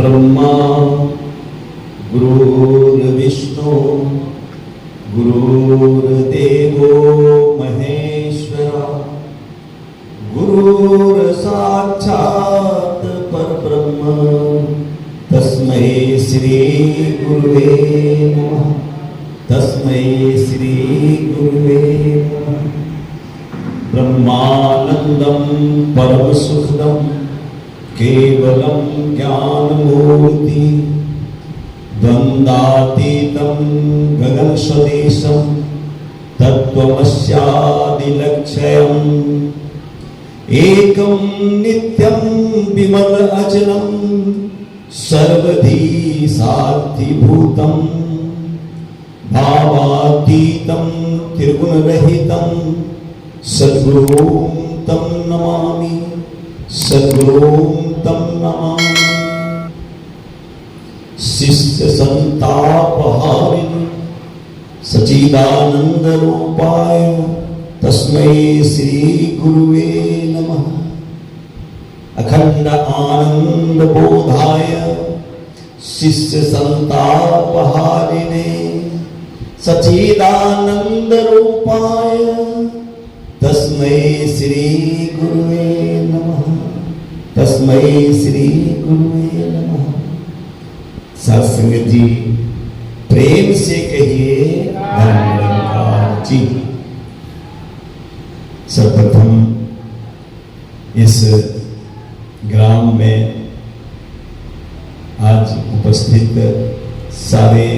ब्रह्मा गुरुर्विष्णु गुरुर्देवो महेश्वरा गुरुर्साक्षात् परब्रह्म तस्मै श्री गुरुवे नमः। तस्मै श्री गुरुवे नमः। ब्रह्मानंदं परम सुखदं केवलं ज्ञानमूर्ति द्वंद्वातीतं गगनसदृशं तत्त्वमस्यादिलक्ष्यम् एकं नित्यं विमल अचलं सर्वधी साधिभूतं भावातीतं त्रिगुणरहितं सद्गुरुं तं नमामि। सद्गुरुं तं नमामि। शिष्य संतापहारिणि सच्चिदानंद रूपाय तस्मै श्री गुरुवे नमः। अखंड आनंद बोधाय शिष्य संतापहारिणे सच्चिदानंद रूपाय तस्मै श्री गुरुवे नमः। तस्मै श्री गुरुवे नमः। सत्संग जी प्रेम से कहिए धन्यवाद जी। सर्वप्रथम इस ग्राम में आज उपस्थित सारे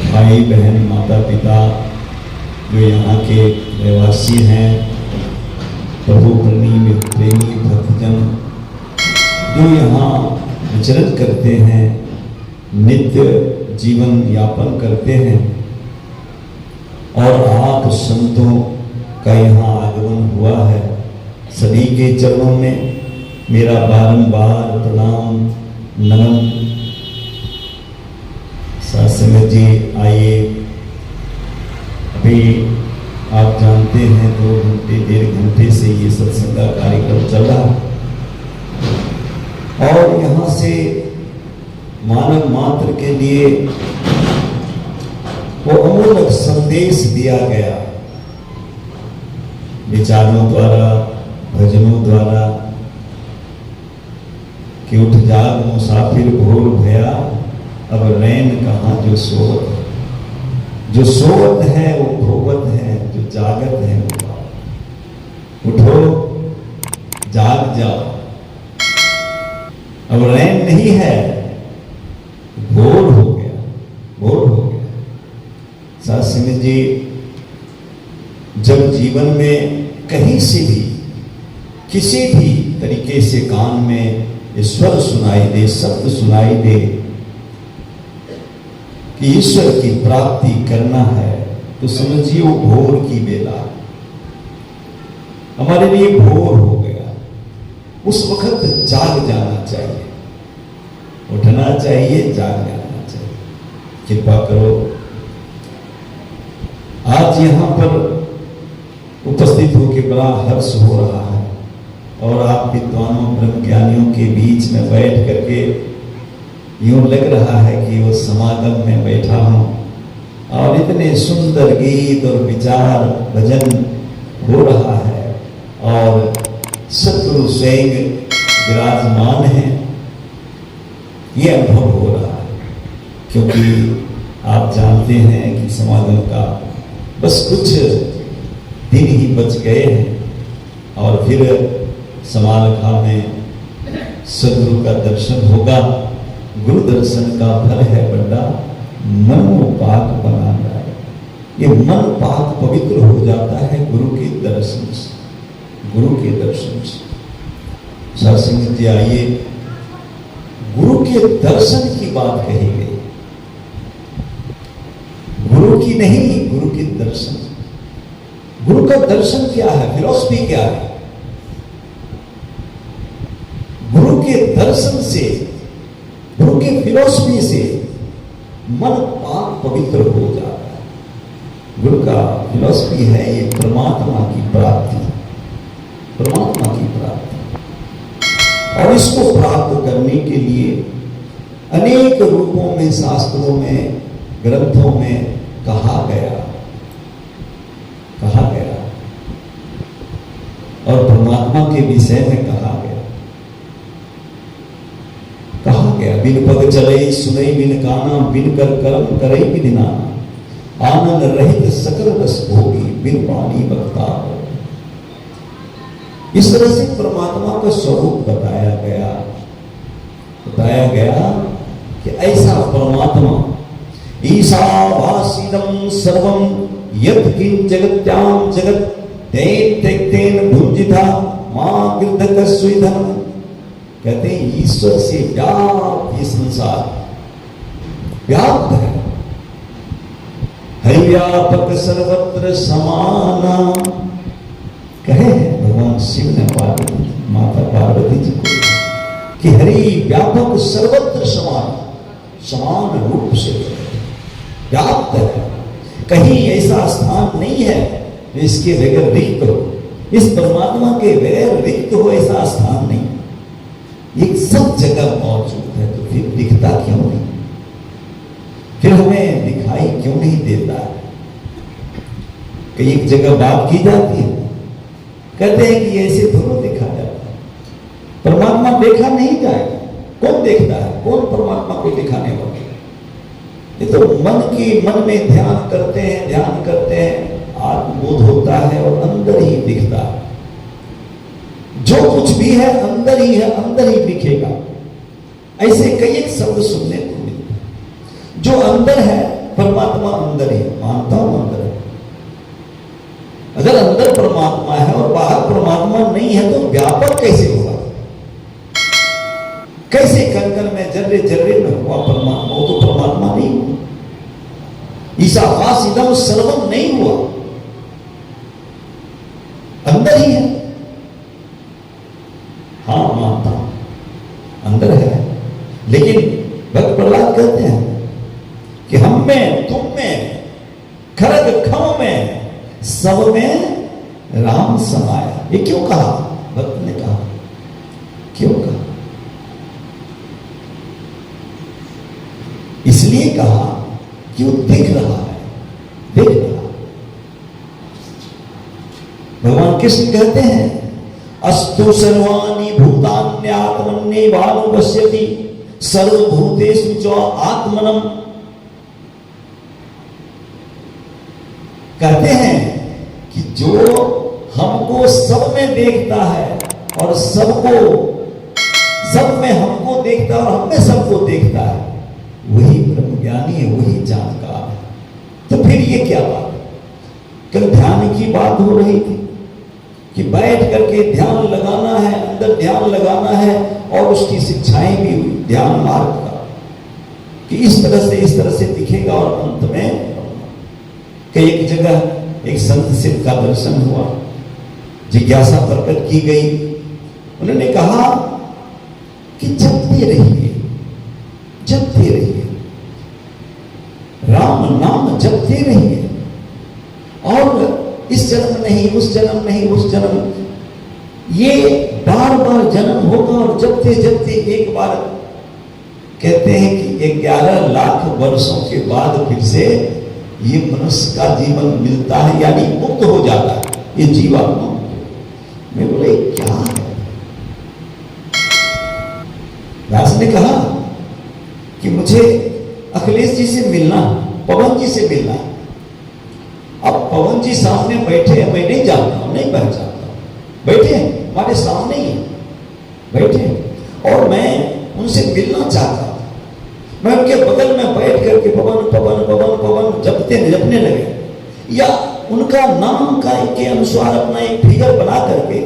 भाई बहन माता पिता जो यहाँ के रहवासी हैं, प्रभु प्रेमी भक्तजन जो यहाँ विचरण करते हैं, नित्य जीवन यापन करते हैं, और आप संतों का यहाँ आगमन हुआ है, सभी के चरणों में मेरा बारंबार प्रणाम नमन। सत्संग जी आइए, अभी आप जानते हैं 2 घंटे 1.5 घंटे से ये सत्संग का कार्यक्रम चल रहा है, और यहाँ से मानव मात्र के लिए वो अमूल्य संदेश दिया गया, विचारों द्वारा, भजनों द्वारा, कि उठ जाग मुसाफिर भोर भया अब रैन कहाँ जो सोवत है। जो सोवत है वो भोवत है, जो जागत है वो बात। उठो, जाग जाओ, अब रैन नहीं है, भोर हो गया, भोर हो गया। सत्संग जी जब जीवन में कहीं से भी किसी भी तरीके से कान में ईश्वर सुनाई दे, शब्द सुनाई दे कि ईश्वर की प्राप्ति करना है, तो समझिए वो भोर की बेला हमारे लिए भोर हो गया। उस वक्त जाग जाना चाहिए, उठना चाहिए, जाग जाना चाहिए। कृपा करो, आज यहाँ पर उपस्थित होकर बड़ा हर्ष हो रहा है, और आप विद्वानों ब्रह्म ज्ञानियों के बीच में बैठ करके यूं लग रहा है कि वो समागम में बैठा हूं, और इतने सुंदर गीत और विचार भजन हो रहा है, और सतगुरु स्वयं विराजमान है, ये अनुभव हो रहा है। क्योंकि आप जानते हैं कि समागम का बस कुछ दिन ही बच गए हैं, और फिर समालखा में सदगुरु का दर्शन होगा। गुरु दर्शन का फल है बड़ा मनो पाक बना जाए। ये मन पाक पवित्र हो जाता है गुरु के दर्शन से, गुरु के दर्शन से। सत्संग जी आइए, गुरु के दर्शन की बात कही गई, गुरु की नहीं, गुरु के दर्शन। गुरु का दर्शन क्या है, फिलॉसफी क्या है? गुरु के दर्शन से, गुरु के फिलॉसफी से मन पाक पवित्र हो जाता है। गुरु का फिलॉसफी है ये परमात्मा की प्राप्ति, परमात्मा की प्राप्ति। और इसको प्राप्त करने के लिए अनेक रूपों में, शास्त्रों में, ग्रंथों में कहा गया और परमात्मा के विषय में कहा गया बिन पग चले सुनई बिन काना, बिन कर कर्म करई बिन नाना, आनंद रहित सकल रस भोगी बिन वाणी बक्ता। इस तरह से परमात्मा का स्वरूप बताया गया कि ऐसा परमात्मा ईशावासीदं सर्वं यत् किंच जगत्यां जगत् तेन भुंजिता मां गिरधकस्विधन। कहते हैं ईश्वर से व्याप्त ये संसार व्याप्त है। हरि व्यापक सर्वत्र समाना कहे भगवान शिव ने माता पार्वती जी को कि हरि व्यापक सर्वत्र समान रूप से व्याप्त है। कहीं ऐसा स्थान नहीं है इसके बगैर रिक्त हो। इस परमात्मा के बगैर रिक्त हो ऐसा स्थान नहीं, एक सब जगह मौजूद है। तो फिर दिखता क्यों नहीं, फिर हमें दिखाई क्यों नहीं देता है? कि एक जगह बात की जाती है, कहते हैं कि ऐसे थोड़ा देखा जाता है, परमात्मा देखा नहीं जाएगा। कौन देखता है? कौन परमात्मा को दिखाने वाला? ये तो मन में ध्यान करते हैं, आत्मबोध होता है और अंदर ही दिखता है। जो कुछ भी है अंदर ही दिखेगा। ऐसे कई एक शब्द सुनने को मिलते हैं। जो अंदर है परमात्मा अंदर ही, मानता हूं अंदर है। अगर अंदर परमात्मा है और बाहर परमात्मा नहीं है तो व्यापक कैसे होगा? कैसे कण में जर्रे में हुआ परमात्मा? वो तो परमात्मा नहीं हुआ। ईशावासीदं सर्वं नहीं हुआ, अंदर ही है। हाँ मानता हूं अंदर है, लेकिन भक्त प्रहलाद कहते हैं कि हम में, तुम में, खरग खम में, सब में राम समाया। ये क्यों कहा? भक्त ने कहा, क्यों कहा? इसलिए कहा कि वो दिख रहा है, दिख रहा। भगवान कृष्ण कहते हैं अस्तु सर्वाणि भूतान्यात्मन्येवानुपश्यति सर्वभूतेषु च आत्मनम्। कहते हैं कि जो हमको सब में देखता है और सब में हमको देखता है और हम में सबको देखता है, वही ब्रह्मज्ञानी है, वही जानकार है। तो फिर ये क्या बात है? कल ध्यान की बात हो रही थी कि बैठ करके ध्यान लगाना है, अंदर ध्यान लगाना है, और उसकी शिक्षाएं भी हुई ध्यान मार्ग का कि इस तरह से दिखेगा। और अंत में कई एक जगह एक संत शिव का दर्शन हुआ, जिज्ञासा प्रकट की गई। उन्होंने कहा कि जपते रहिए, राम नाम जपते रहिए, और इस जन्म नहीं, उस जन्म, ये बार बार जन्म होगा। और जपते एक बार कहते हैं कि 11 लाख वर्षों के बाद फिर से ये मनुष्य का जीवन मिलता है, यानी मुक्त हो जाता है ये जीवात्मा। मैं बोले क्या है? व्यास ने कहा कि मुझे अखिलेश जी से मिलना, पवन जी से मिलना। अब पवन जी सामने बैठे हैं, मैं नहीं जानता हूं, नहीं पहचानता, बैठे हैं हमारे सामने ही बैठे, और मैं उनसे मिलना चाहता हूं। मैं उनके बगल में बैठ करके पवन पवन पवन पवन जपने लगे, या उनका नाम का के अनुसार अपना एक फिगर बना करके,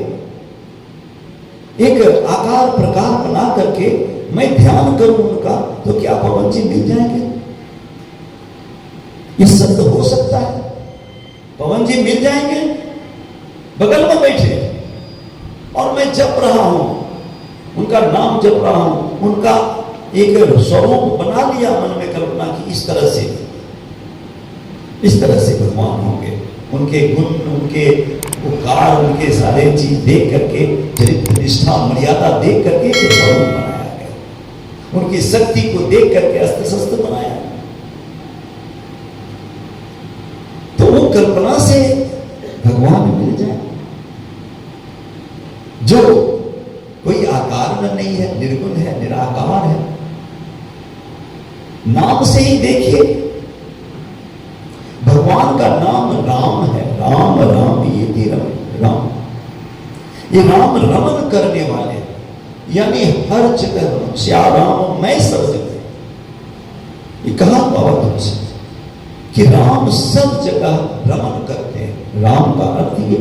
एक आकार प्रकार बना करके मैं ध्यान करूं उनका, तो क्या पवन जी मिल जाएंगे? ये सत्य हो सकता है? पवन जी मिल जाएंगे बगल में बैठे, और मैं जप रहा हूं, उनका नाम जप रहा हूं, उनका एक स्वरूप बना लिया मन में, कल्पना की इस तरह से भगवान होंगे। उनके गुण, उनके उपकार, उनके सारे चीज देख करके, चरित्र निष्ठा मर्यादा देख करके तो वरुण बनाया गया। उनकी शक्ति को देख करके अस्त्र शस्त्र बनाया। तो वो कल्पना से भगवान मिल जाए जो कोई आकार में नहीं है, निर्गुण है, निराकार है। नाम से ही देखिए, भगवान का नाम राम है। राम राम ये तेरा राम, ये राम रमन करने वाले, यानी हर जगह श्या राम मैं सब जगह। ये कहा बाबा तुमसे कि राम सब जगह रमन करते हैं। राम का अर्थ ये,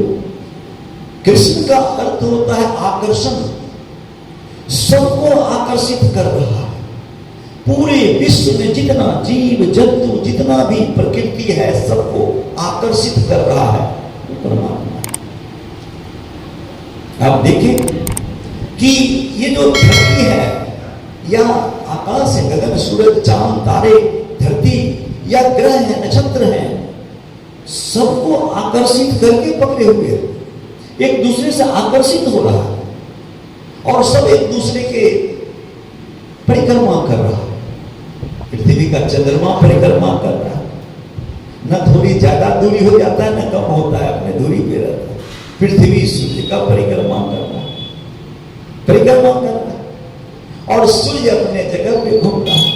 कृष्ण का अर्थ होता है आकर्षण, सबको आकर्षित कर रहा है। पूरे विश्व में जितना जीव जंतु, जितना भी प्रकृति है, सबको आकर्षित कर रहा है वो परमात्मा। आप देखें कि ये जो धरती है या आकाश है, गगन, सूरज, चांद, तारे, धरती या ग्रह है, नक्षत्र है, सबको आकर्षित करके पकड़े हुए, एक दूसरे से आकर्षित हो रहा है और सब एक दूसरे के परिक्रमा कर रहा है। पृथ्वी का चंद्रमा परिक्रमा कर रहा है, न थोड़ी ज्यादा दूरी हो जाता है न कम होता है, अपने दूरी पे रहता है। पृथ्वी सूर्य का परिक्रमा कर रहा है, परिक्रमा कर रहा है, और सूर्य अपने जगह पे घूमता है,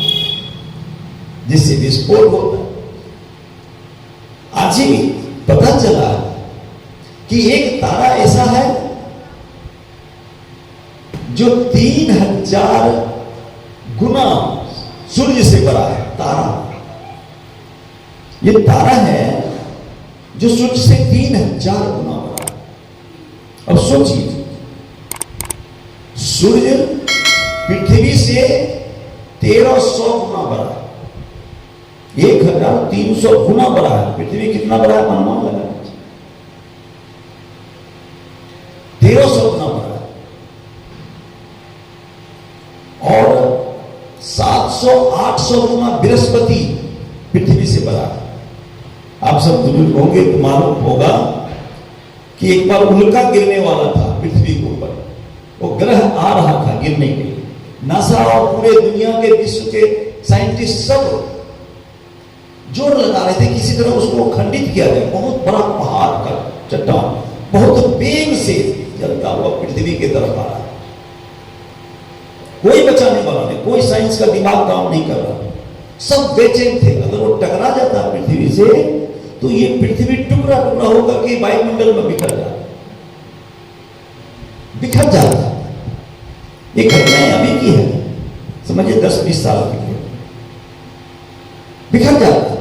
जिससे विस्फोट होता है। आज ही पता चला कि एक तारा ऐसा है जो 3000 गुना सूर्य से बड़ा है। तारा, ये तारा है जो सूर्य से 3000 गुना बड़ा है। अब सोचिए, सूर्य पृथ्वी से 1300 गुना बड़ा है, 1300 गुना बड़ा है। पृथ्वी कितना बड़ा है अनुमान लगा, 1300 गुना बड़ा है। और 700-800 गुना बृहस्पति पृथ्वी से बड़ा है। आप सब बुजुर्ग होंगे तो मालूम होगा कि एक बार उल्का गिरने वाला था पृथ्वी के ऊपर, वो ग्रह आ रहा था गिरने के लिए। नासा और पूरे दुनिया के विश्व के साइंटिस्ट सब जोर लगा रहे थे किसी तरह उसको खंडित किया जाए। बहुत बड़ा पहाड़ का चट्टान बहुत वेग से चलता हुआ पृथ्वी की तरफ आ रहा है, कोई बचाने वाला नहीं, कोई साइंस का दिमाग काम नहीं कर रहा, सब बेचैन थे। अगर वो टकरा जाता पृथ्वी से तो ये पृथ्वी टुकड़ा टुकड़ा होकर के वायुमंडल में बिखर जाता। ये घटनाएं अभी की है, समझिए 10-20 साल की है, बिखर जाता,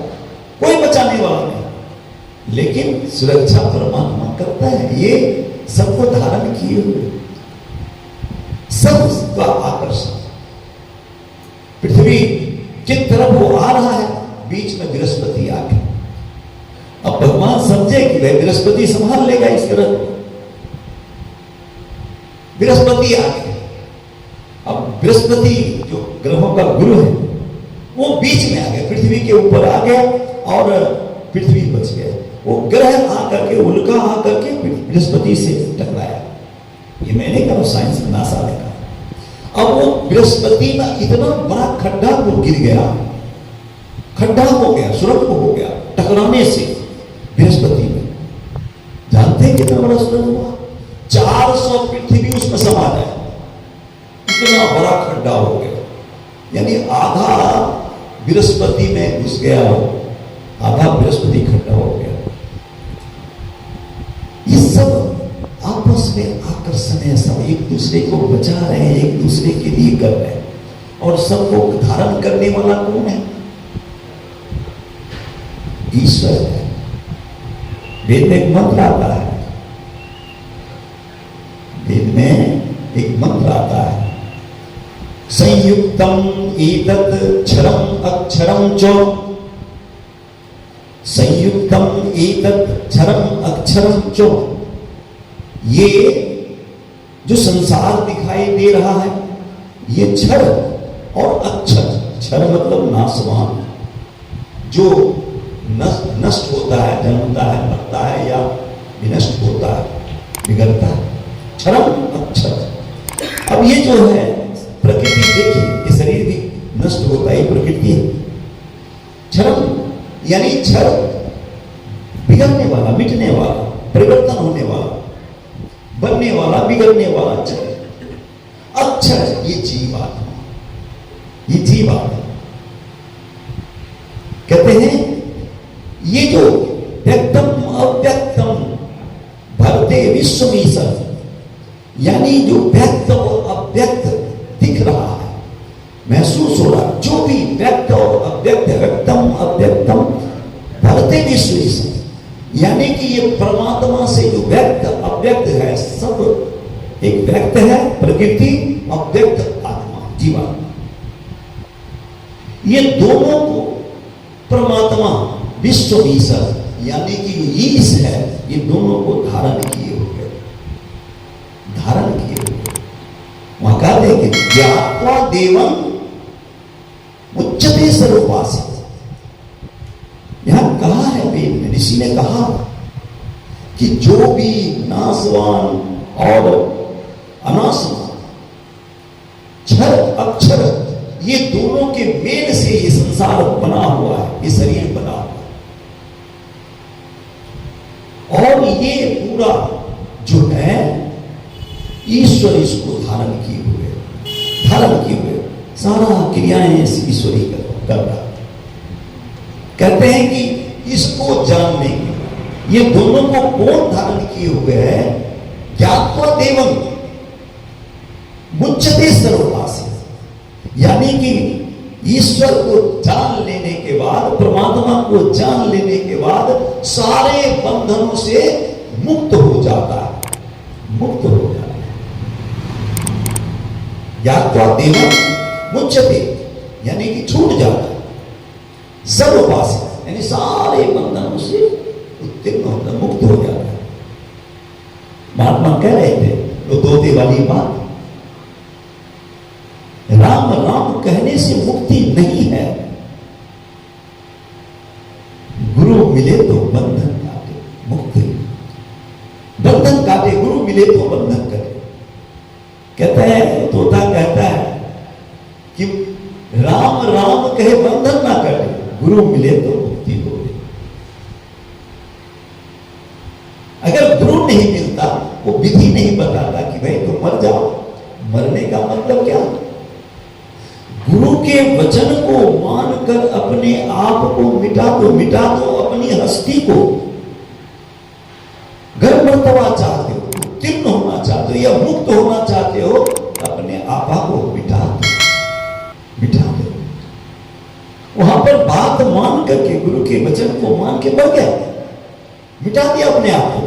कोई बचाने वाला नहीं। लेकिन सुरक्षा परमात्मा करता है, ये सबको धारण किए हुए, सबका आकर्षण। पृथ्वी किस तरफ वो आ रहा है, बीच में बृहस्पति आ गया। अब भगवान समझे कि वह बृहस्पति संभाल लेगा इस ग्रह को, बृहस्पति आ गया। अब बृहस्पति जो ग्रहों का गुरु है वो बीच में आ गया, पृथ्वी के ऊपर आ गया और पृथ्वी बच गया। वो ग्रह आकर के, उल्का आकर के बृहस्पति से टकराया। ये मैंने कहा, साइंस में नासा ने कहा। अब वो बृहस्पति में इतना बड़ा खड्डा वो गिर गया, खड्डा हो गया, सुरंग हो गया टकराने से बृहस्पति में। जानते हैं कितना बड़ा सुरंग हुआ? 400 पृथ्वी उसमें समा जाए, इतना बड़ा खड्डा हो गया। यानी आधा बृहस्पति में घुस गया, आधा बृहस्पति खड्डा हो गया। ये सब आपस में आकर्षण है, सब एक दूसरे को बचा रहे हैं, एक दूसरे के लिए कर रहे हैं। और सबको धारण करने वाला कौन है? ईश्वर है। वेद में एक मंत्र आता है, वेद में एक मंत्र आता है, संयुक्तम एतत् क्षरम अक्षरम च, संयुक्तम एतत् क्षरम अक्षरम च। ये जो संसार दिखाई दे रहा है, ये क्षर और अक्षर, क्षर मतलब नाशवान, जो नष्ट होता है, जन्मता है, मरता है या विनष्ट होता है, बिगड़ता है। क्षरम अक्षर। अब ये जो है प्रकृति, देखिए ये शरीर भी नष्ट होता है, प्रकृति है। क्षरम यानी क्षर, बिगड़ने वाला, मिटने वाला, परिवर्तन होने वाला, बनने वाला, बिगड़ने वाला क्षर। अक्षर ये जीवात्मा, ये जीवात्मा कहते हैं। ये जो व्यक्तम अव्यक्तम भरते विश्वमीशर, यानी जो व्यक्त और अव्यक्त दिख रहा है, महसूस हो रहा, जो भी व्यक्त और अव्यक्त, व्यक्तम अव्यक्तम भरते विश्वमीशर, यानी कि ये परमात्मा से जो व्यक्त अव्यक्त है, सब एक व्यक्त है प्रकृति, अव्यक्त आत्मा, जीवात्मा। ये दोनों को परमात्मा विश्वमीशर यानी कि जो ईश है, ये दोनों को धारण किए हुए, धारण किए हुए। वहां कहते हैं कि ज्ञात्वा देवं उच्चते सर्वोपास्य। यहां कहा है वेद में, ऋषि ने कहा कि जो भी नाशवान और अनाशवान, क्षर अक्षर, ये दोनों के मेल से ये संसार बना हुआ है, ये शरीर बना हुआ है। और ये पूरा जो है ईश्वर इसको धारण किए हुए, धारण किए हुए, सारा क्रियाएं ईश्वरी कर रहा। कहते हैं कि इसको जानने के, ये दोनों को कौन धारण किए हुए है? ज्ञात्वा देवं मुच्यते सर्वोपास्य, यानी कि ईश्वर को जान लेने के बाद, परमात्मा को जान लेने के बाद सारे बंधनों से मुक्त हो जाता है, मुक्त हो जाता है। ज्ञात्वा देवं मुच्यते यानी कि छूट जाता है, सर्वोपास्य यानी सारे बंधनों से उत्तीर्ण होता, मुक्त हो जाता है। महात्मा कह रहे थे तो तोते वाली बात, राम राम कहने से मुक्ति नहीं है, गुरु मिले तो बंधन काटे, मुक्ति, बंधन काटे, गुरु मिले तो बंधन करे। कहता है तोता, कहता है कि राम राम कहे बंधन ना करे, गुरु मिले तो मुक्ति हो गई। अगर गुरु नहीं मिलता, वो विधि नहीं बताता कि भाई तुम मर जाओ, मरने का मतलब क्या? गुरु के वचन को मानकर अपने आप को मिटा दो अपनी हस्ती को। घर मर्तबा चाहते हो, उत्तीर्ण होना चाहते हो या मुक्त होना चाहते हो, अपने आपा को मिटा दो। वहां पर बात मान करके, गुरु के वचन को मान के मर गया, मिटा दिया अपने आप को,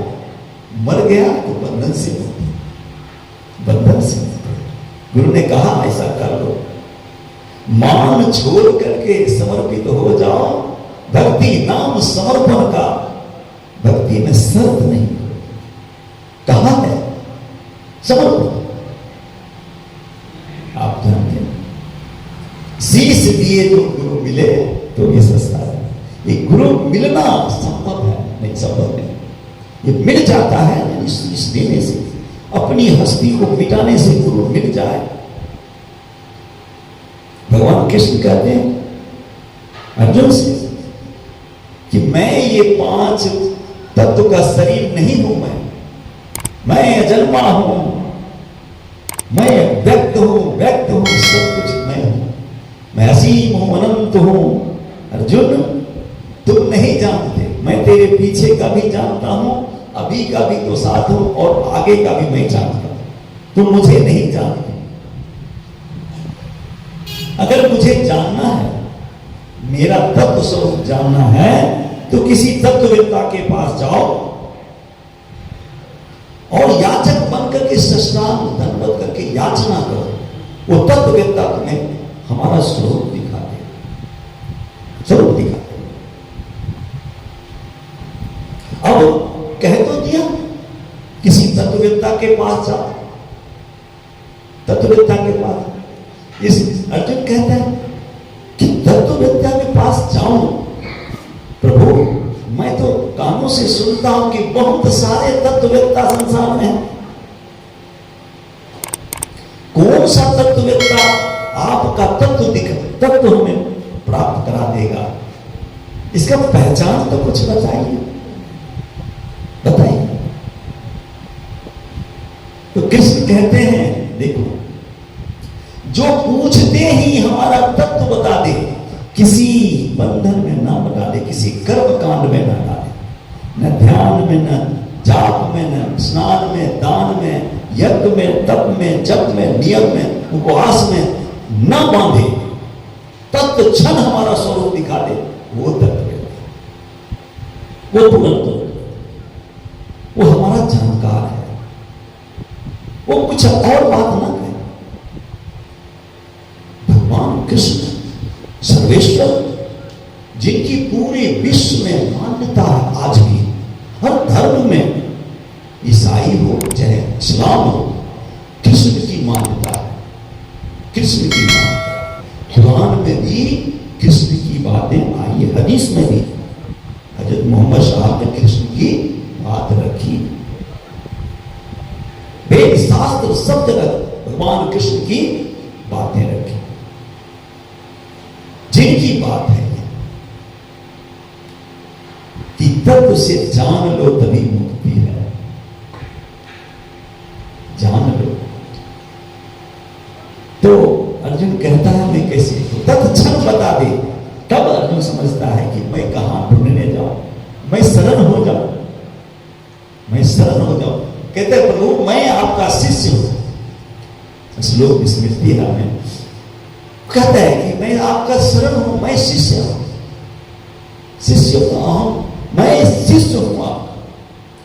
मर गया तो बंधन से मुक्त, बंधन से मुक्त। गुरु ने कहा ऐसा कर लो, मान छोड़ करके समर्पित हो जाओ, भक्ति नाम समर्पण का, भक्ति में शर्त नहीं। कहा है समर्पण, आप जानते हैं, शीश दिए तो गुरु मिले तो ये सस्ता है। ये गुरु मिलना संभव है? नहीं, संभव नहीं। ये मिल जाता है शीश देने से, अपनी हस्ती को मिटाने से गुरु मिल जाए। भगवान कृष्ण कहते हैं अर्जुन से कि मैं ये 5 तत्व का शरीर नहीं हूं, मैं अजन्मा हूं, मैं व्यक्त हूं, सब कुछ मैं हूं, मैं असीम हूं, अनंत हूं। अर्जुन तुम नहीं जानते, मैं तेरे पीछे का भी जानता हूं, अभी का भी तो साथ हूं और आगे का भी मैं जानता हूं, तुम मुझे नहीं जानते। अगर मुझे जानना है, मेरा तत्व स्वरूप जानना है, तो किसी तत्ववेत्ता के पास जाओ और याचक बनकर के सष्टांग दंडवत करके याचना करो, वो तत्ववेत्ता तुम्हें हमारा स्वरूप दिखा दे, स्वरूप दिखा दे। अब कह तो दिया किसी तत्ववेत्ता के पास जाओ, तत्ववेत्ता के पास। इस अर्जुन कहता है कि तत्ववेत्ता के पास जाऊं, प्रभु मैं तो कानों से सुनता हूं कि बहुत सारे तत्ववेत्ता संसार में हैं। कौन सा तत्ववेत्ता आपका तत्व हमें प्राप्त करा देगा? इसका पहचान तो कुछ बताइए। तो कृष्ण कहते हैं देखो, जो पूछते ही हमारा तत्व बता दे, किसी बंधन में ना बता दे, किसी कर्म कांड में ना डाले, न ध्यान में, न जाप में, न स्नान में, दान में, यज्ञ में, तप में, जप में, नियम में, उपवास में न बांधे, तत्व क्षण हमारा स्वरूप दिखा दे, वो तत्व, वो तुरंत, वो हमारा जानकार है, वो कुछ और बात ना कहे। भगवान कृष्ण सर्वेश्वर, जिनकी पूरे विश्व में मान्यता है, आज भी हर धर्म में, ईसाई हो चाहे इस्लाम हो, कृष्ण की मान्यता है, कृष्ण की मान्यता। कुरान में भी कृष्ण की बातें आई, हदीस में भी हजरत मोहम्मद साहब ने कृष्ण की बात रखी। वेद शास्त्र सब जगह भगवान कृष्ण की बातें रखी। जिनकी बात है कि तत्व से जान लो तभी मुक्ति है, जान लो। तो अर्जुन कहता है मैं कैसे, तत्क्षण बता दे, तब अर्जुन समझता है कि मैं कहां ढूंढने जाऊं, मैं शरण हो जाऊं, मैं शरण हो जाऊं। कहते प्रभु मैं आपका शिष्य हूं। श्लोक स्मृति है हमें, कहता है कि मैं आपका शरण हूं, मैं शिष्य हूं, शिष्य हूं, मैं शिष्य हूं,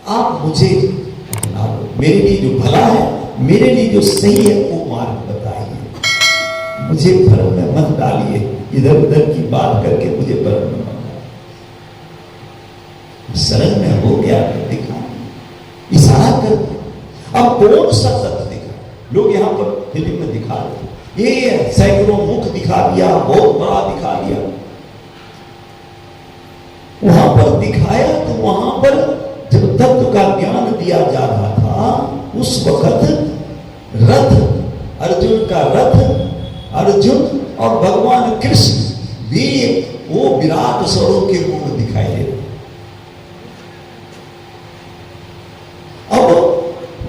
आप मुझे अपना लो, मेरे लिए जो भला है, मेरे लिए जो सही है वो मार्ग बताइए, मुझे भ्रम में मत डालिए, इधर उधर की बात करके मुझे भ्रम में मत डालिए। शरण में हो गया तो दिखा, इशारा कर। अब कौन सा तत्व दिखा? लोग यहां पर फिल्म में दिखा रहे, ये सैकड़ों मुख दिखा दिया, बहुत बड़ा दिखा दिया, वहां पर दिखाया तो वहां पर जब तत्व का ज्ञान दिया जा रहा था, उस वक्त रथ, अर्जुन का रथ, अर्जुन और भगवान कृष्ण भी वो विराट स्वरूप के रूप में दिखाई दे रहे। अब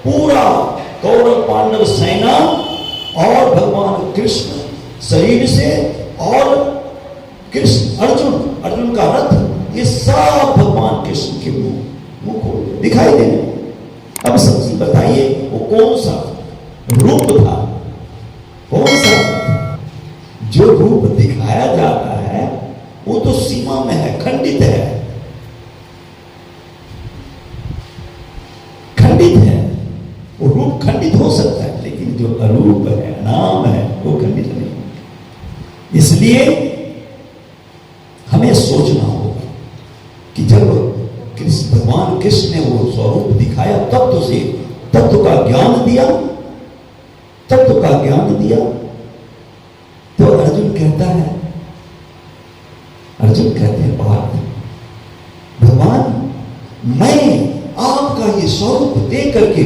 पूरा कौरव पांडव सेना और भगवान कृष्ण शरीर से, और कृष्ण अर्जुन का रथ, ये सब भगवान कृष्ण के मुख दिखाई दे रहे। अब सबसे बताइए वो कौन सा रूप था, कौन सा जो रूप दिखाया जाता है वो तो सीमा में है, खंडित है, खंडित है। वो रूप खंडित हो सकता है, लेकिन जो अरूप है, नाम है, वो खंडित नहीं। इसलिए हमें सोचना होगा कि जब भगवान कृष्ण ने वो स्वरूप दिखाया, तत्व से, तत्व का ज्ञान दिया, तत्व का ज्ञान दिया, तो अर्जुन कहते हैं बात, भगवान मैं आपका ये स्वरूप देख करके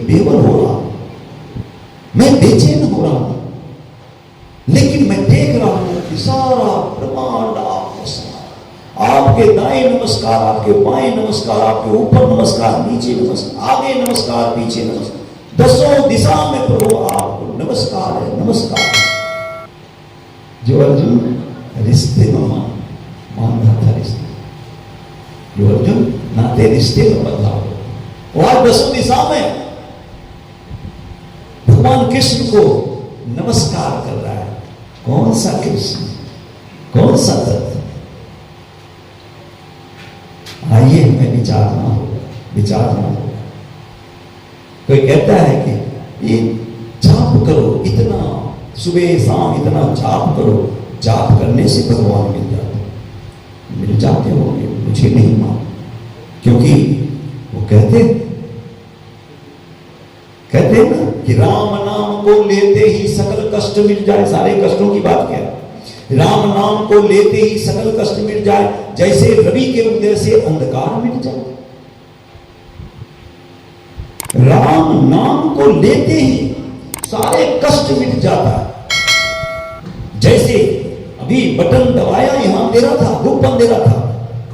बेवल हो रहा हूं, मैं बेचैन हो रहा हूं, लेकिन मैं देख रहा हूं कि सारा ब्रह्मांड आपके साथ, आपके दाएं नमस्कार, आपके बाएं नमस्कार, आपके ऊपर नमस्कार, नीचे नमस्कार, आगे नमस्कार, पीछे नमस्कार, दसों दिशा में प्रभु आपको नमस्कार है, नमस्कार है। जो अर्जुन रिश्ते में मान रहा था, रिश्ते, जो अर्जुन नाते रिश्ते में बदलाव, वो आज दसों दिशा में भगवान कृष्ण को नमस्कार कर रहा है। कौन सा कृष्ण, कौन सा तत्व? आइए हमें विचारना होगा। कोई कहता है कि ये जाप करो, इतना सुबह शाम इतना जाप करो, जाप करने से भगवान मिल जाते, मिल जाते होंगे, मुझे नहीं मान, क्योंकि वो कहते ना कि राम नाम को लेते ही सकल कष्ट मिल जाए। सारे कष्टों की बात क्या है? राम नाम को लेते ही सकल कष्ट मिट जाए, जैसे रवि के उदय से अंधकार मिट जाए। राम नाम को लेते ही सारे कष्ट मिट जाता है। जैसे अभी बटन दबाया, यहां अंधेरा था, धूप अंधेरा था,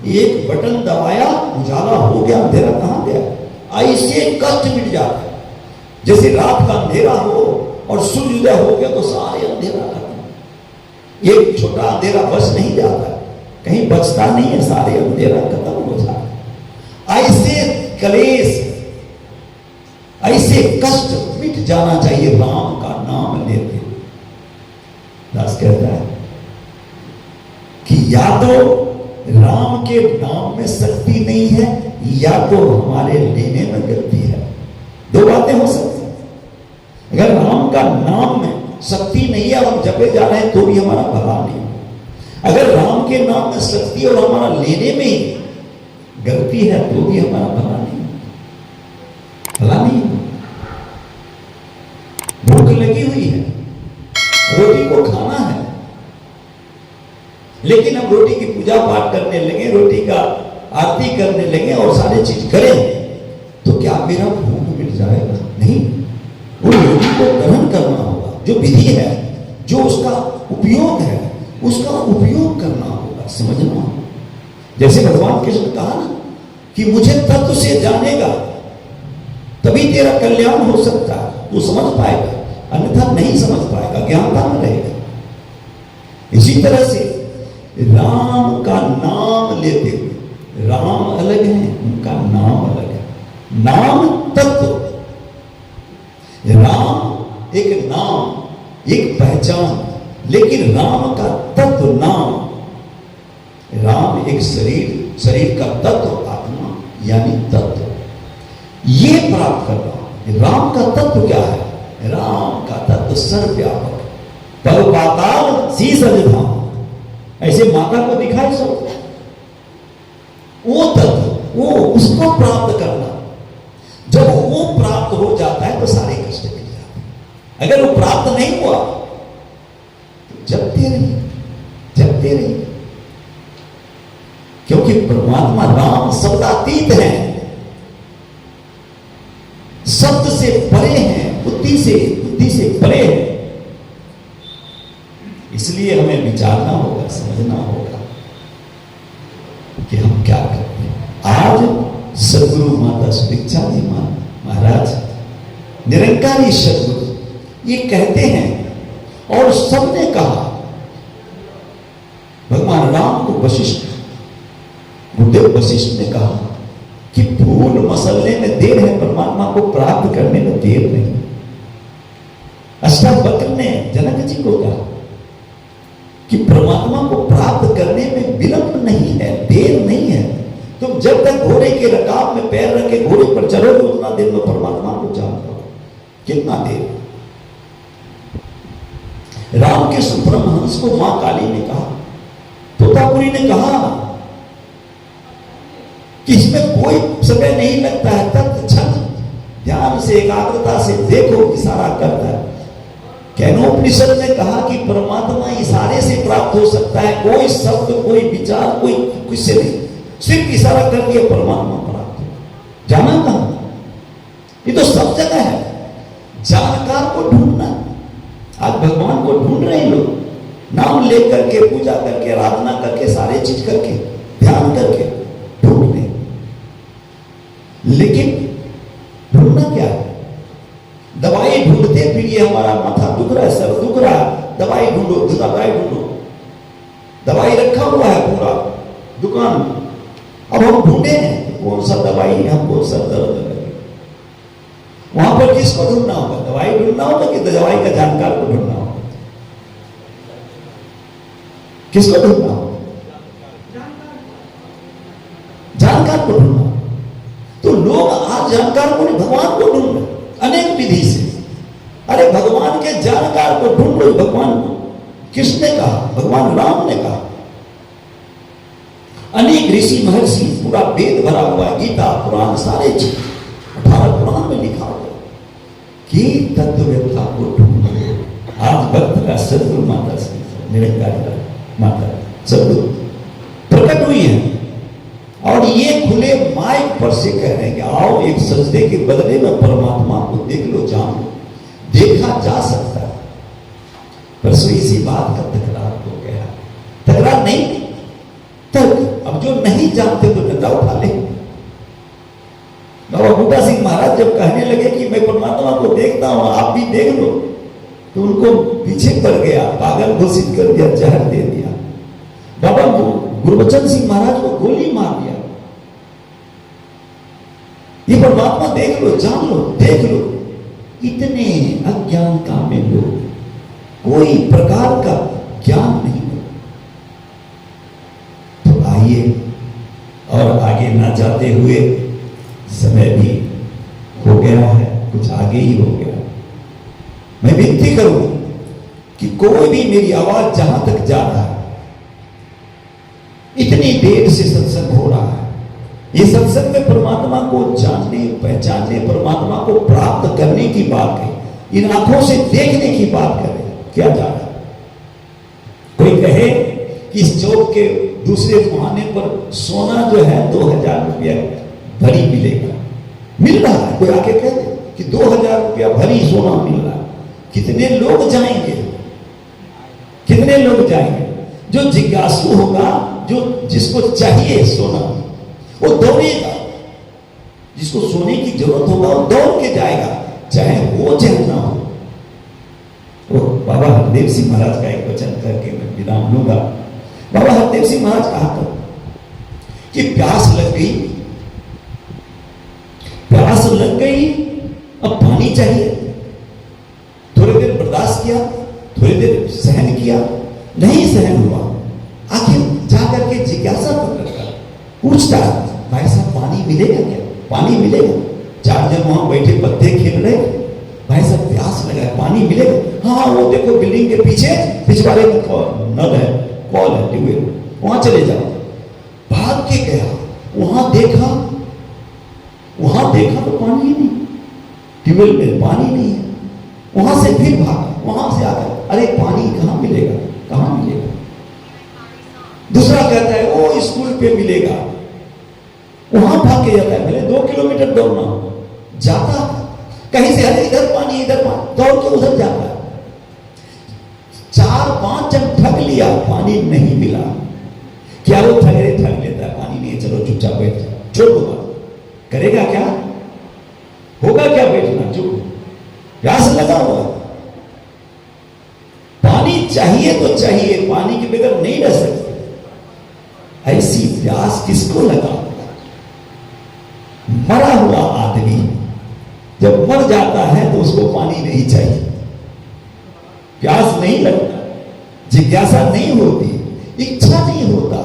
एक बटन दबाया उजाला हो गया, अंधेरा कहां गया। ऐसे कष्ट मिट जाता है। जैसे रात का अंधेरा हो और सूर्योदय हो गया तो सारे अंधेरा खत्म। एक छोटा अंधेरा बच नहीं जाता, कहीं बचता नहीं है, सारे अंधेरा खत्म हो जाता है। ऐसे क्लेश, ऐसे कष्ट मिट जाना चाहिए राम का नाम लेते। दास कहता है कि या तो राम के नाम में शक्ति नहीं है, या तो हमारे लेने में गलती है। दो बातें हो सकती हैं। अगर राम का नाम में शक्ति नहीं है, हम जपे जा रहे हैं तो भी हमारा भला नहीं। अगर राम के नाम में शक्ति और हमारा लेने में ही गलती है तो भी हमारा भला नहीं, भला नहीं। भूख लगी हुई है, रोटी को खाना है, लेकिन हम रोटी की पूजा पाठ करने लगे, रोटी का आरती करने लगे और सारी चीज करें, तो क्या मेरा भूख मिट जाएगा? नहीं, वो रोटी को ग्रहण करना होगा। जो विधि है, जो उसका उपयोग है, उसका उपयोग करना होगा, समझना होगा। जैसे भगवान कृष्ण ने कहा ना कि मुझे तत्व से जानेगा तभी तेरा कल्याण हो सकता है, तू समझ पाएगा, अन्यथा नहीं समझ पाएगा, ज्ञानता में रहेगा। इसी तरह से राम का नाम लेते हुए, राम अलग है, उनका नाम अलग है। नाम तत्व, राम एक नाम, एक पहचान, लेकिन राम का तत्व नाम। राम एक शरीर, शरीर का तत्व आत्मा यानी तत्व, ये प्राप्त करना। राम का तत्व क्या है? राम का तत्व सर्वव्यापक, पर पाताल शीश धाम, ऐसे माता को दिखाई सब, वो तत्व, वो उसको प्राप्त करना। जब वो प्राप्त हो जाता है तो सारे कष्ट मिट जाते हैं। अगर वो प्राप्त नहीं हुआ तो जपते रहिए, जपते रहिए, क्योंकि परमात्मा राम शब्दातीत है, शब्द से परे हैं, बुद्धि से परे है। इसलिए हमें विचारना होगा, समझना होगा कि हम क्या करते हैं। आज सदगुरु माता सुदीक्षा जी महाराज, निरंकारी सदगुरु, ये कहते हैं और सबने कहा। भगवान राम को वशिष्ठ, गुरुदेव वशिष्ठ ने कहा कि फूल मसलने में देर है, परमात्मा को प्राप्त करने में देर नहीं। अष्टावक्र ने जनक जी को कहा कि परमात्मा को प्राप्त करने में विलंब नहीं है, देर नहीं है। तुम जब तक घोड़े के रकाब में पैर रखे घोड़े पर चढ़ोगे उतना देर में परमात्मा को जान पाओ। कितना देर? रामकृष्ण परमहंस को मां काली ने कहा, तोतापुरी ने कहा कि इसमें कोई समय नहीं लगता है, तत्क्षण ध्यान से एकाग्रता से देखो, इशारा करता है। कैनोपनिषद ने कहा कि परमात्मा इशारे से प्राप्त हो सकता है, कोई शब्द, कोई विचार, कोई किससे नहीं, सिर्फ इशारा कर दिया परमात्मा प्राप्त हो। जाना कहां? ये तो सब जगह है। जानकार को ढूंढना, आज भगवान को ढूंढ रहे हैं लोग, नाम लेकर के, पूजा करके, आराधना करके, सारे चीज करके, ध्यान करके ढूंढ रहे, लेकिन ढूंढना क्या है? दवाई ढूंढते फिर ये हमारा माथा दुख रहा है, सर दुख रहा है, दवाई ढूंढो, दवाई ढूंढो, दवाई रखा हुआ है पूरा दुकान में। अब हम ढूंढे हैं कौन सा दवाई हमको सर दर्द लगे, वहां पर किसको ढूंढना होगा? दवाई ढूंढना होगा कि दवाई का जानकार को ढूंढना होगा? किसको ढूंढना होगा? जानकार को ढूंढना। तो लोग आज जानकार को नहीं, भगवान को ढूंढ रहे अनेक विधि से। अरे भगवान के जानकार को ढूंढ लो। भगवान को किसने कहा? भगवान राम ने कहा। अनेक ऋषि महर्षि, पूरा वेद भरा हुआ है, गीता पुराण सारे चीज 18 पुराण में लिखा हुआ कि तत्ववेत्ता को ढूंढो। आज भक्त का सदगुरु माता से निरंकारी माता सब प्रकट हुई है। और ये खुले माइक पर से कह रहे हैं कि आओ एक सजदे के बदले में परमात्मा को देख लो, जान लो। देखा जा सकता है, परसों इसी बात का तकरार हो गया। तकरार नहीं, तर्क। अब जो नहीं जानते तो डंडा उठा ले। बाबा बूटा सिंह महाराज जब कहने लगे कि मैं परमात्मा को देखता हूं, आप भी देख लो, तो उनको पीछे पड़ गया, पागल घोषित कर दिया, जहर दे दिया। बाबा गुरबचन सिंह महाराज को गोली मार दिया। ये परमात्मा देख लो, जान लो, देख लो। इतने अज्ञानता में लोग, कोई प्रकार का ज्ञान नहीं है। तो आइए, और आगे ना जाते हुए, समय भी हो गया है, कुछ आगे ही हो गया। मैं विनती करूं कि कोई भी मेरी आवाज जहां तक जा रहा है, इतनी देर से सत्संग हो रहा है, ये सत्संग में परमात्मा को जानने, पहचानने, परमात्मा को प्राप्त करने की बात है, इन आंखों से देखने की बात करें। क्या जा रहा है? कोई कहे कि इस चौक के दूसरे मुहाने पर सोना जो है 2000 रुपया भरी मिलेगा, मिल रहा है। कोई आके कह दे कि 2000 रुपया भरी सोना मिल रहा है, कितने लोग जाएंगे? कितने लोग जाएंगे? जो जिज्ञासु होगा, जो जिसको चाहिए सोना, वो दौड़ेगा। जिसको सोने की जरूरत होगा वो दौड़ के जाएगा, चाहे वो चाहे ना हो। तो बाबा हरदेव सिंह महाराज का एक वचन करके मैं विराम लूंगा। बाबा हरदेव सिंह महाराज कहा था कि प्यास लग गई, प्यास लग गई, अब पानी चाहिए। थोड़ी देर बर्दाश्त किया, थोड़ी देर सहन किया, नहीं सहन हुआ, आखिर जाकर के जिज्ञासा पकड़कर पूछता, भाई साहब पानी मिलेगा क्या? पानी मिलेगा? 4 जन वहां बैठे पत्ते खेल रहे, भाई साहब प्यास लगा है, पानी मिलेगा? हाँ, वो देखो बिल्डिंग के पीछे पिछवाड़े में नल है, कॉल है, ट्यूबवेल, वहां चले जाओ। भाग के गया, वहां देखा तो पानी ही नहीं, ट्यूबवेल में पानी नहीं है। वहां से फिर भागा, वहां से आ गया, अरे पानी कहां मिलेगा, कहां मिलेगा? दूसरा कहता है वो स्कूल पे मिलेगा, वहां भाग के जाता है, पहले 2 किलोमीटर दौड़ना जाता, कहीं से अरे इधर पानी, इधर पानी, दौड़ के उधर जाता है। 4-5 जन ठग लिया, पानी नहीं मिला। क्या वो ठग लेता है, पानी नहीं, चलो चुपचाप बैठ जाओ, छोड़ दो, करेगा क्या? होगा क्या बैठना चुप? प्यास लगा हुआ, पानी चाहिए तो चाहिए, पानी के बगैर नहीं रह सकते। ऐसी प्यास किसको लगा? मरा हुआ आदमी जब मर जाता है तो उसको पानी नहीं चाहिए, प्यास नहीं लगता, जिज्ञासा नहीं होती, इच्छा नहीं होता,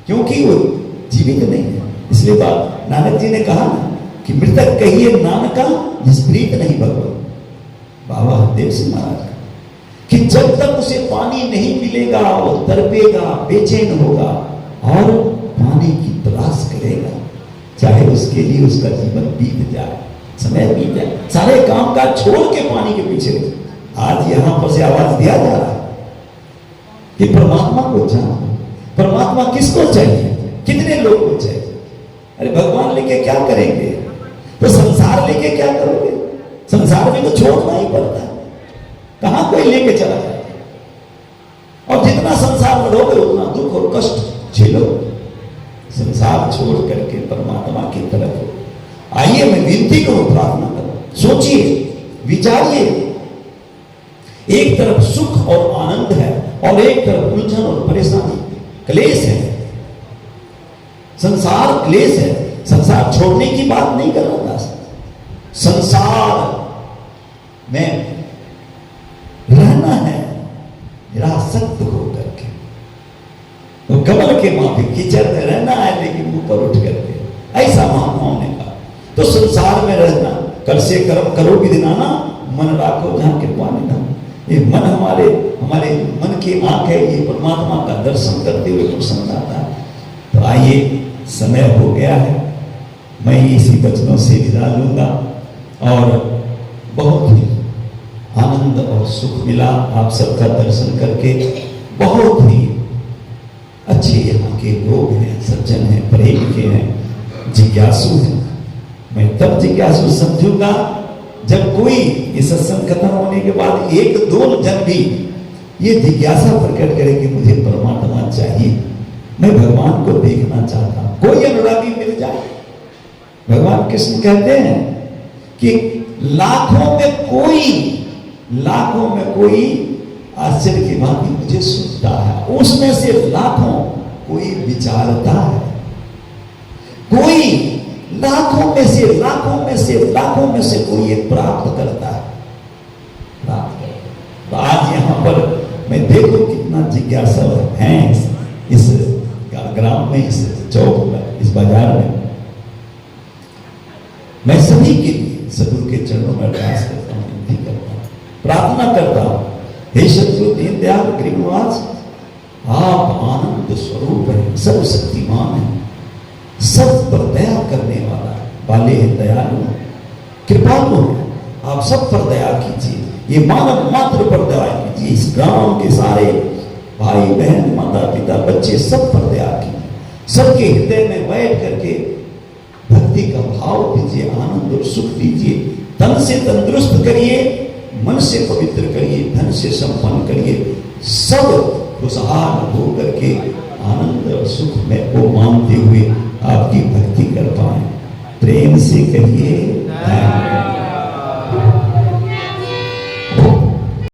क्योंकि वो जीवित नहीं है। इसलिए बात नानक जी ने कहा ना कि मृतक कहिए नानका निष्प्रीत नहीं भगवान। बाबा हरदेव सिंह महाराज कि जब तक उसे पानी नहीं मिलेगा वो तड़पेगा, बेचैन होगा और पानी की तलाश करेगा, चाहे उसके लिए उसका जीवन बीत जाए, समय बीत जाए, सारे काम काज छोड़ के पानी के पीछे। आज यहां पर से आवाज दिया जा रहा है कि परमात्मा को जानो। परमात्मा किसको चाहिए? कितने लोग को चाहिए? अरे भगवान लेके क्या करेंगे? तो संसार लेके क्या करोगे? संसार में तो छोड़ना ही पड़ता है, कहां कोई लेके चला जाए। और जितना संसार में रहोगे उतना दुख और कष्ट झेलो। संसार छोड़ करके परमात्मा की तरफ हो। आइए, मैं विनती करूं, प्रार्थना करूं, सोचिए, विचारिए। एक तरफ सुख और आनंद है और एक तरफ उलझन और परेशानी, क्लेश है। संसार क्लेश है। संसार छोड़ने की बात नहीं कर रहा था, संसार में रहना है निरासक्त होकर के। तो कमल के माफी कीचड़ में रहना है, लेकिन ऊपर उठ करके, ऐसा महात्माओं ने कहा। तो संसार में रहना, कल से कर्म करो विदिनाना, मन राखो जहां कृपा निधान। ये मन हमारे मन की आंख है, ये परमात्मा का दर्शन करते हुए प्रसन्न आता है। तो आइए, समय हो गया है, मैं इसी वचनों से विदा लूंगा। और बहुत ही आनंद और सुख मिला आप सबका दर्शन करके। बहुत ही अच्छे यहाँ के लोग हैं, सज्जन हैं, पढ़े लिखे हैं, जिज्ञासु हैं। मैं तब जिज्ञासु समझूंगा जब कोई ये सत्संग खत्म होने के बाद एक दो जन भी ये जिज्ञासा प्रकट करे कि मुझे परमात्मा चाहिए, मैं भगवान को देखना चाहता हूं। कोई अनुरागी मिल जाए। भगवान कृष्ण कहते हैं कि लाखों में कोई आश्चर्य की बात मुझे सुनता है, उसमें से लाखों कोई विचारता है, कोई लाखों में से कोई एक प्राप्त करता है। तो आज यहाँ पर मैं देखो कितना जिज्ञासा है इस ग्राम में, इस चौक में, इस बाजार में। मैं सभी के लिए सदगुरु के चरणों में अरदास करता हूँ, विनती करता हूँ, प्रार्थना करता हूँ। हे सदगुरु दीनदयाल गरीबनिवास, आप आनंद स्वरूप हैं, सर्वशक्तिमान हैं, सब पर दया करने वाला है, वाले हैं, दयालु हैं, कृपालु हैं। आप सब पर दया कीजिए, ये मानव मात्र पर दया कीजिए, इस ग्राम के सारे भाई बहन, माता पिता, बच्चे, सब पर दया कीजिए। सबके हृदय में बैठ करके भक्ति का भाव दीजिए, आनंद और सुख दीजिए। तन से तंदुरुस्त करिए, मन से पवित्र करिए, धन से संपन्न करिए। सब खुशहाल हो करके आनंद और सुख में को मानते हुए आपकी भक्ति कर पाए। प्रेम से कहिए।